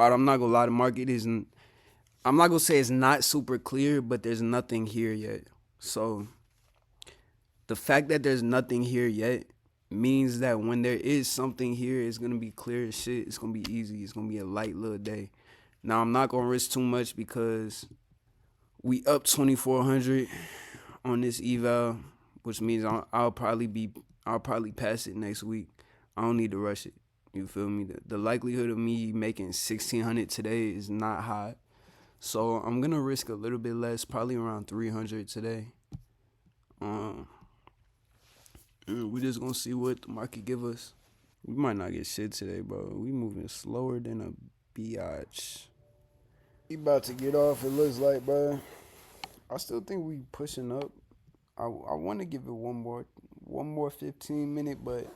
I'm not gonna lie, the market isn't. I'm not gonna say it's not super clear, but there's nothing here yet. So the fact that there's nothing here yet means that when there is something here, it's gonna be clear as shit. It's gonna be easy. It's gonna be a light little day. Now I'm not gonna risk too much because we up 2,400 on this eval, which means I'll probably pass it next week. I don't need to rush it. You feel me? The likelihood of me making 1,600 today is not high. So I'm gonna risk a little bit less, probably around 300 today. We just gonna see what the market give us. We might not get shit today, bro. We moving slower than a biatch. We about to get off, it looks like, bro. I still think we pushing up. I want to give it one more 15-minute, but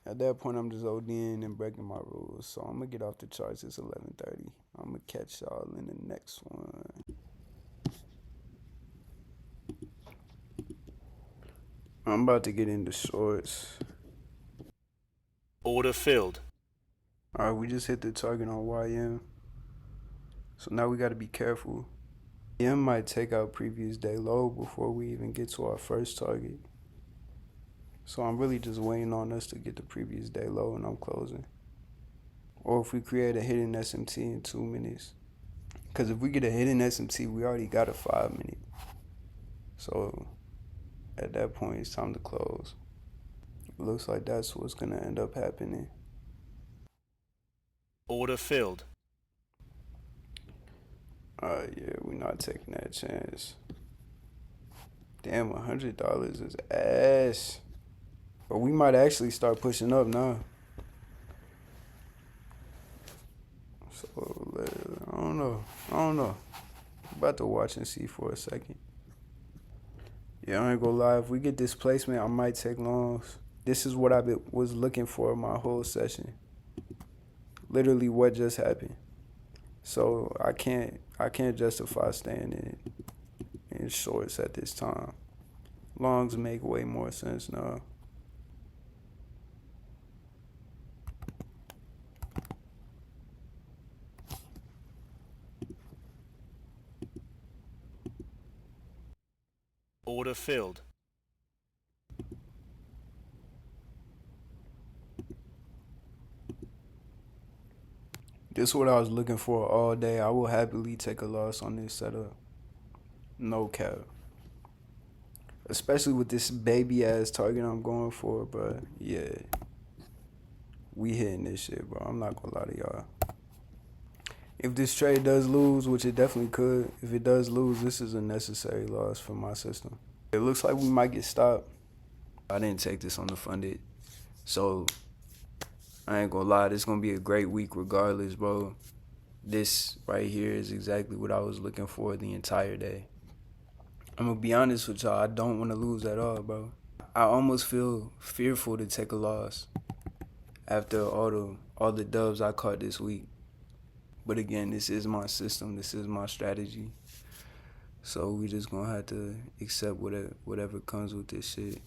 at that point I'm just ODing and breaking my rules. So I'm gonna get off the charts. It's 11:30. I'm gonna catch y'all in the next one. I'm about to get into shorts. Order filled. Alright, we just hit the target on YM. So now we gotta be careful. YM might take out previous day low before we even get to our first target. So I'm really just waiting on us to get the previous day low and I'm closing. Or if we create a hidden SMT in 2 minutes. Because if we get a hidden SMT, we already got a 5-minute. So at that point, it's time to close. It looks like that's what's going to end up happening. Order filled. Yeah, we're not taking that chance. Damn, $100 is ass. But we might actually start pushing up now. So, I don't know. I'm about to watch and see for a second. Yeah, I ain't gonna lie. If we get displacement, I might take longs. This is what I was looking for my whole session. Literally what just happened. So I can't justify staying in shorts at this time. Longs make way more sense now. Order filled. This is what I was looking for all day. I will happily take a loss on this setup. No cap. Especially with this baby ass target I'm going for, bro. Yeah. We hitting this shit, bro. I'm not gonna lie to y'all. If this trade does lose, which it definitely could, if it does lose, this is a necessary loss for my system. It looks like we might get stopped. I didn't take this on the funded. So I ain't gonna lie, this gonna be a great week regardless, bro. This right here is exactly what I was looking for the entire day. I'm gonna be honest with y'all, I don't want to lose at all, bro. I almost feel fearful to take a loss after all the dubs I caught this week. But again, this is my system, this is my strategy. So we just gonna have to accept whatever comes with this shit.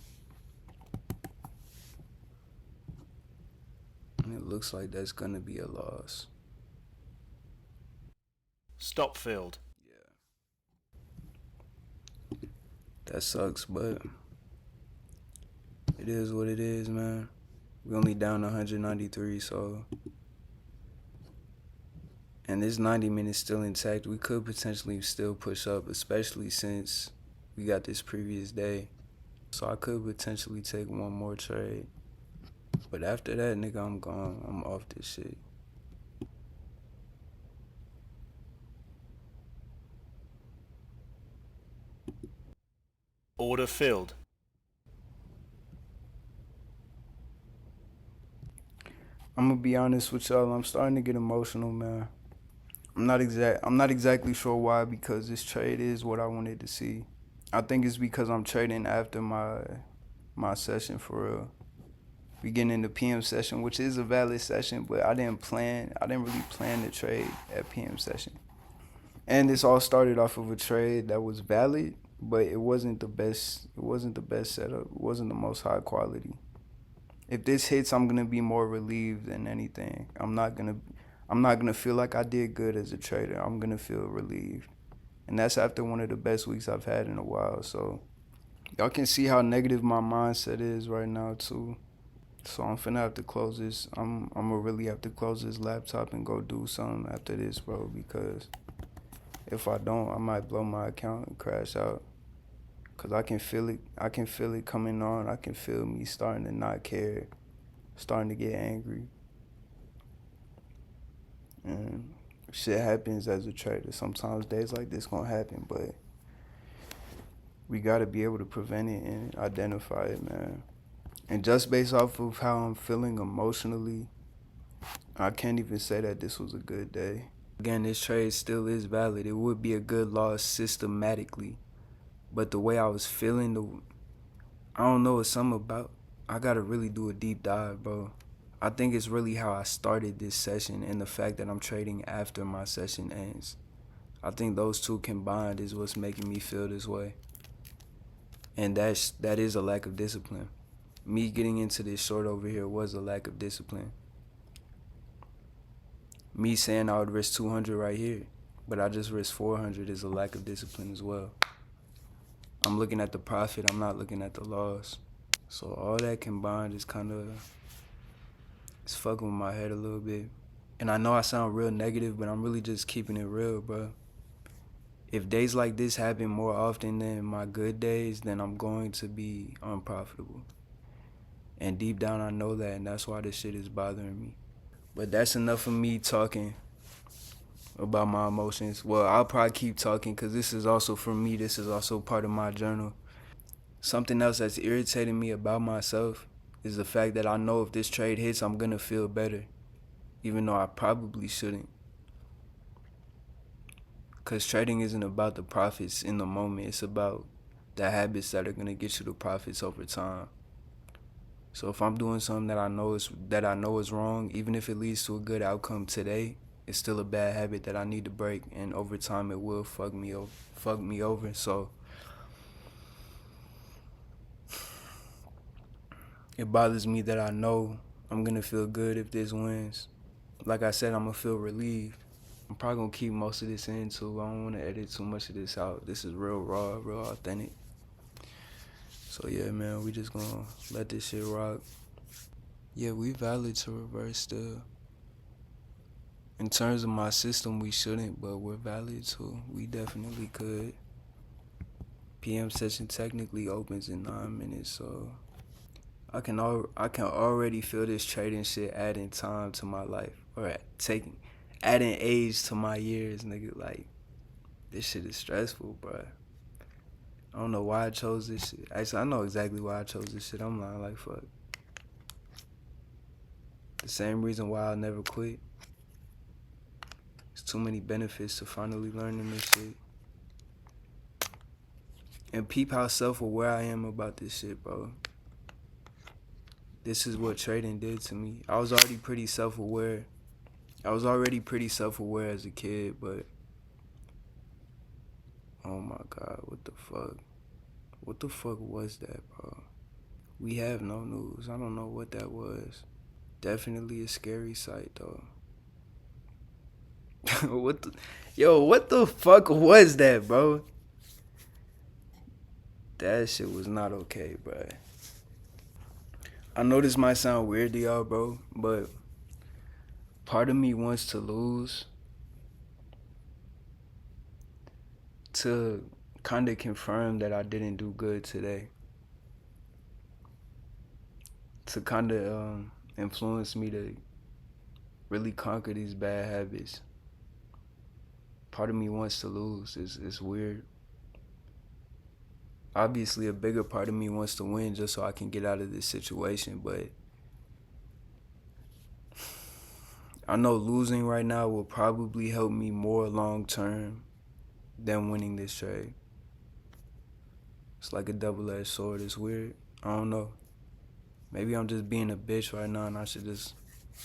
And it looks like that's gonna be a loss. Stop filled. Yeah. That sucks, but it is what it is, man. We only down 193, so. And this 90 minutes still intact. We could potentially still push up, especially since we got this previous day. So I could potentially take one more trade. But after that, nigga, I'm gone. I'm off this shit. Order filled. I'm gonna be honest with y'all. I'm starting to get emotional, man. I'm not exactly sure why, because this trade is what I wanted to see. I think it's because I'm trading after my session for real. We getting in the PM session, which is a valid session, but I didn't really plan the trade at PM session. And this all started off of a trade that was valid, but it wasn't the best setup. It wasn't the most high quality. If this hits, I'm gonna be more relieved than anything. I'm not gonna I'm not gonna feel like I did good as a trader. I'm gonna feel relieved. And that's after one of the best weeks I've had in a while. So y'all can see how negative my mindset is right now too. So I'm finna have to close this. I'm gonna really have to close this laptop and go do something after this, bro, because if I don't, I might blow my account and crash out. Cause I can feel it. I can feel it coming on. I can feel me starting to not care, starting to get angry. And shit happens as a trader. Sometimes days like this gonna happen, but we gotta be able to prevent it and identify it, man. And just based off of how I'm feeling emotionally, I can't even say that this was a good day. Again, this trade still is valid. It would be a good loss systematically. But the way I was feeling, I don't know, it's something about, I gotta really do a deep dive, bro. I think it's really how I started this session and the fact that I'm trading after my session ends. I think those two combined is what's making me feel this way. And that is a lack of discipline. Me getting into this short over here was a lack of discipline. Me saying I would risk 200 right here, but I just risked 400 is a lack of discipline as well. I'm looking at the profit, I'm not looking at the loss. So all that combined is it's fucking with my head a little bit. And I know I sound real negative, but I'm really just keeping it real, bro. If days like this happen more often than my good days, then I'm going to be unprofitable. And deep down I know that, and that's why this shit is bothering me. But that's enough of me talking about my emotions. Well, I'll probably keep talking because this is also for me. This is also part of my journal. Something else that's irritating me about myself is the fact that I know if this trade hits, I'm going to feel better, even though I probably shouldn't. Because trading isn't about the profits in the moment. It's about the habits that are going to get you the profits over time. So if I'm doing something that I know is wrong, even if it leads to a good outcome today, it's still a bad habit that I need to break, and over time it will fuck me over. So it bothers me that I know I'm gonna feel good if this wins. Like I said, I'm gonna feel relieved. I'm probably gonna keep most of this in too. I don't wanna edit too much of this out. This is real raw, real authentic. So yeah, man, we just gonna let this shit rock. Yeah, we valid to reverse still. In terms of my system, we shouldn't, but we're valid too. We definitely could. PM session technically opens in 9 minutes, so I can already feel this trading shit adding time to my life, or adding age to my years, nigga. Like, this shit is stressful, bro. I don't know why I chose this shit. Actually, I know exactly why I chose this shit. I'm lying, like, fuck. The same reason why I'll never quit. There's too many benefits to finally learning this shit. And peep how self-aware I am about this shit, bro. This is what trading did to me. I was already pretty self-aware as a kid, but oh my God, what the fuck? What the fuck was that, bro? We have no news. I don't know what that was. Definitely a scary sight, though. What the fuck was that, bro? That shit was not okay, bro. I know this might sound weird to y'all, bro, but part of me wants to lose to kind of confirm that I didn't do good today. To kind of influence me to really conquer these bad habits. Part of me wants to lose. It's weird. Obviously, a bigger part of me wants to win just so I can get out of this situation, but I know losing right now will probably help me more long term than winning this trade. It's like a double-edged sword. It's weird. I don't know. Maybe I'm just being a bitch right now and I should just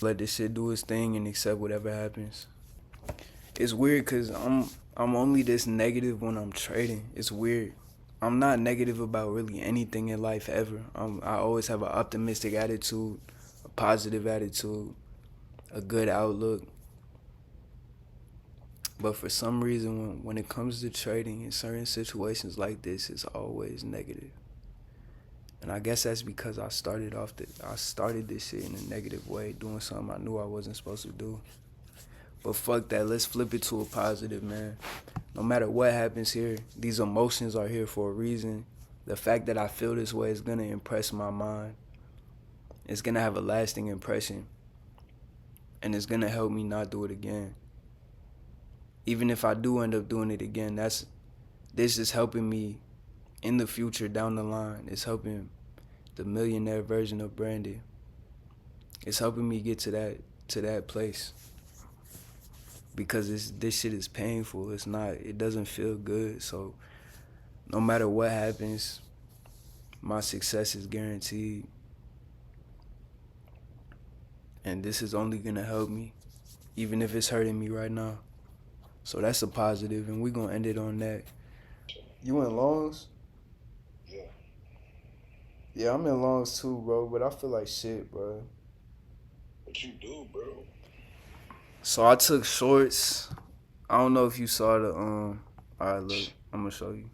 let this shit do its thing and accept whatever happens. It's weird because I'm only this negative when I'm trading. It's weird. I'm not negative about really anything in life ever. I always have an optimistic attitude, a positive attitude, a good outlook. But for some reason, when it comes to trading in certain situations like this, it's always negative. And I guess that's because I started this shit in a negative way, doing something I knew I wasn't supposed to do. But fuck that, let's flip it to a positive, man. No matter what happens here, these emotions are here for a reason. The fact that I feel this way is gonna impress my mind. It's gonna have a lasting impression. And it's gonna help me not do it again. Even if I do end up doing it again, this is helping me in the future down the line. It's helping the millionaire version of Brandon. It's helping me get to that place. Because this shit is painful. It doesn't feel good. So no matter what happens, my success is guaranteed. And this is only gonna help me, even if it's hurting me right now. So that's a positive, and we gonna end it on that. You in Longs? Yeah. Yeah, I'm in Longs too, bro, but I feel like shit, bro. What you do, bro? So I took shorts. I don't know if you saw the alright, look, I'm gonna show you.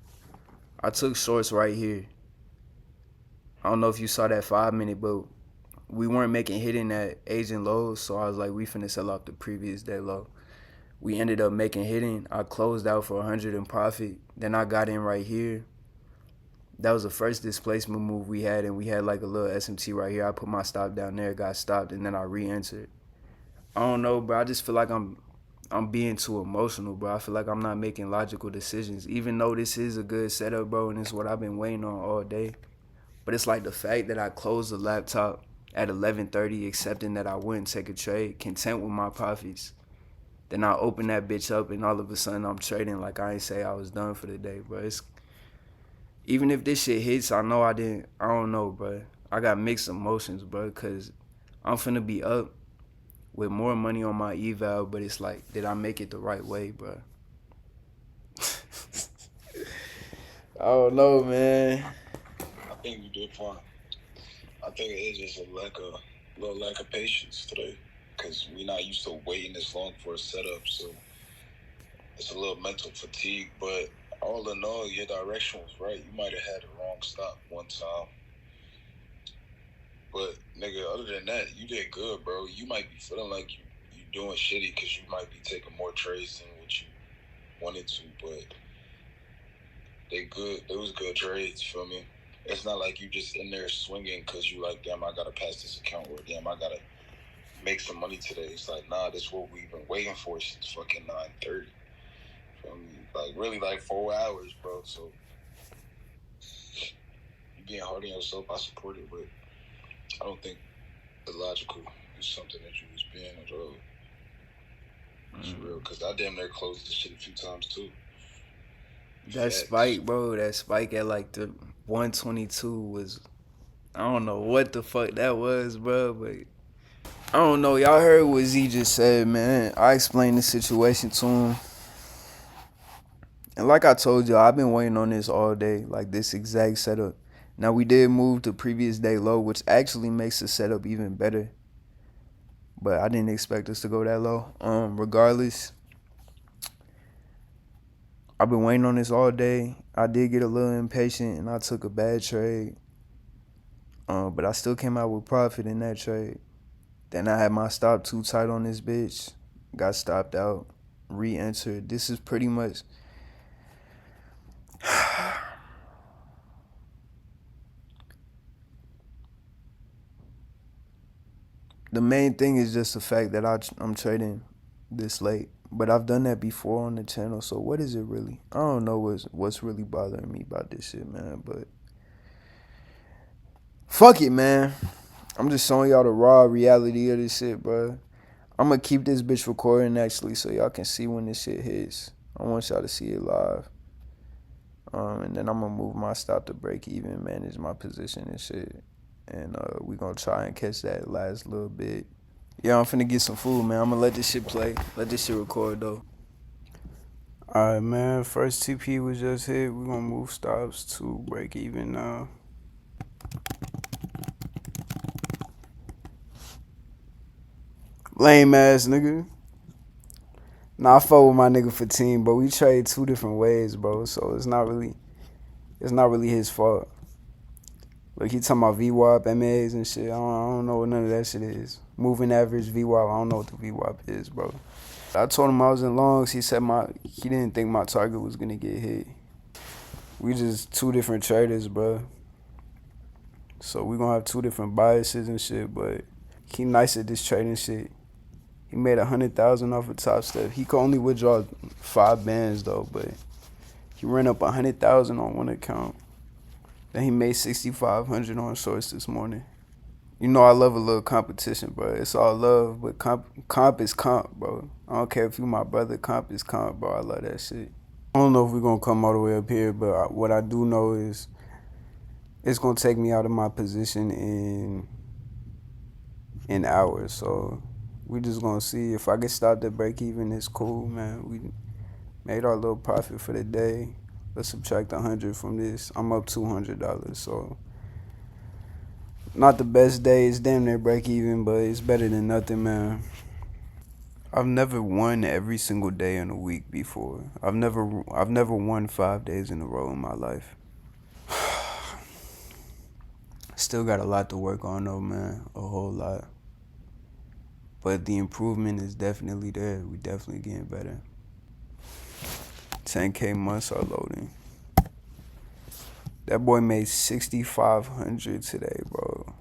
I took shorts right here. I don't know if you saw that 5 minute, but we weren't making hitting at Asian lows, so I was like, we finna sell off the previous day low. We ended up making hitting. I closed out for 100 in profit. Then I got in right here. That was the first displacement move we had, and we had like a little SMT right here. I put my stop down there, got stopped, and then I re-entered. I don't know, bro. I just feel like I'm being too emotional, bro. I feel like I'm not making logical decisions, even though this is a good setup, bro, and it's what I've been waiting on all day. But it's like the fact that I closed the laptop at 11:30, accepting that I wouldn't take a trade, content with my profits. Then I open that bitch up, and all of a sudden I'm trading like I ain't say I was done for the day, bro. It's even if this shit hits, I know I didn't. I don't know, bro. I got mixed emotions, bro, cause I'm finna be up with more money on my eval, but it's like, did I make it the right way, bro? I don't know, man. I think you did fine. I think it is just a little lack of patience today, because we're not used to waiting this long for a setup, so it's a little mental fatigue. But all in all, your direction was right. You might have had the wrong stop one time, but nigga, other than that, you did good, bro. You might be feeling like you doing shitty because you might be taking more trades than what you wanted to, but they good. It was good trades, you feel me? It's not like you just in there swinging because you like, damn, I gotta pass this account, or damn, I gotta make some money today. It's like, nah, this is what we've been waiting for since fucking 9:30. Feel me? Like really, like 4 hours, bro. So you being hard on yourself, I support it, but I don't think illogical is something that you was being at all. It's real, because I damn near closed this shit a few times too. That Facts. spike, bro, that spike at like the 122 was, I don't know what the fuck that was, bro, but I don't know. Y'all heard what Z just said, man. I explained the situation to him. And like I told y'all, I've been waiting on this all day, like this exact setup. Now, we did move to previous day low, which actually makes the setup even better. But I didn't expect us to go that low. Regardless, I've been waiting on this all day. I did get a little impatient, and I took a bad trade. But I still came out with profit in that trade. Then I had my stop too tight on this bitch. Got stopped out. Re-entered. This is pretty much... The main thing is just the fact that I'm trading this late. But I've done that before on the channel, so what is it really? I don't know what's really bothering me about this shit, man, but fuck it, man. I'm just showing y'all the raw reality of this shit, bro. I'm gonna keep this bitch recording actually so y'all can see when this shit hits. I want y'all to see it live. And then I'm gonna move my stop to break even, manage my position and shit. And we gonna try and catch that last little bit. Yeah, I'm finna get some food, man. I'm gonna let this shit play. Let this shit record, though. Alright, man. First TP was just hit. We're gonna move stops to break even now. Lame ass nigga. Nah, I fuck with my nigga for team, but we trade two different ways, bro. So it's not really his fault. Like he talking about VWAP, MAs and shit. I don't know what none of that shit is. Moving average VWAP. I don't know what the VWAP is, bro. I told him I was in longs. He said he didn't think my target was gonna get hit. We just two different traders, bro. So we gonna have two different biases and shit. But he nice at this trading shit. He made 100,000 off of Top Step. He could only withdraw 5 bands though, but he ran up 100,000 on one account. Then he made 6,500 on Source this morning. You know I love a little competition, bro. It's all love, but comp is comp, bro. I don't care if you my brother, comp is comp, bro. I love that shit. I don't know if we're gonna come all the way up here, but what I do know is it's gonna take me out of my position in hours. So we just gonna see if I get stopped at break even. It's cool, man. We made our little profit for the day. Let's subtract 100 from this. I'm up $200, so not the best day. It's damn near break even, but it's better than nothing, man. I've never won every single day in a week before. I've never won 5 days in a row in my life. Still got a lot to work on though, man. A whole lot. But the improvement is definitely there. We definitely getting better. 10K months are loading. That boy made 6,500 today, bro.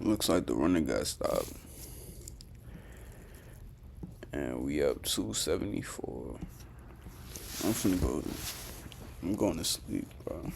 Looks like the running got stopped. And we up 274. I'm going to sleep, bro.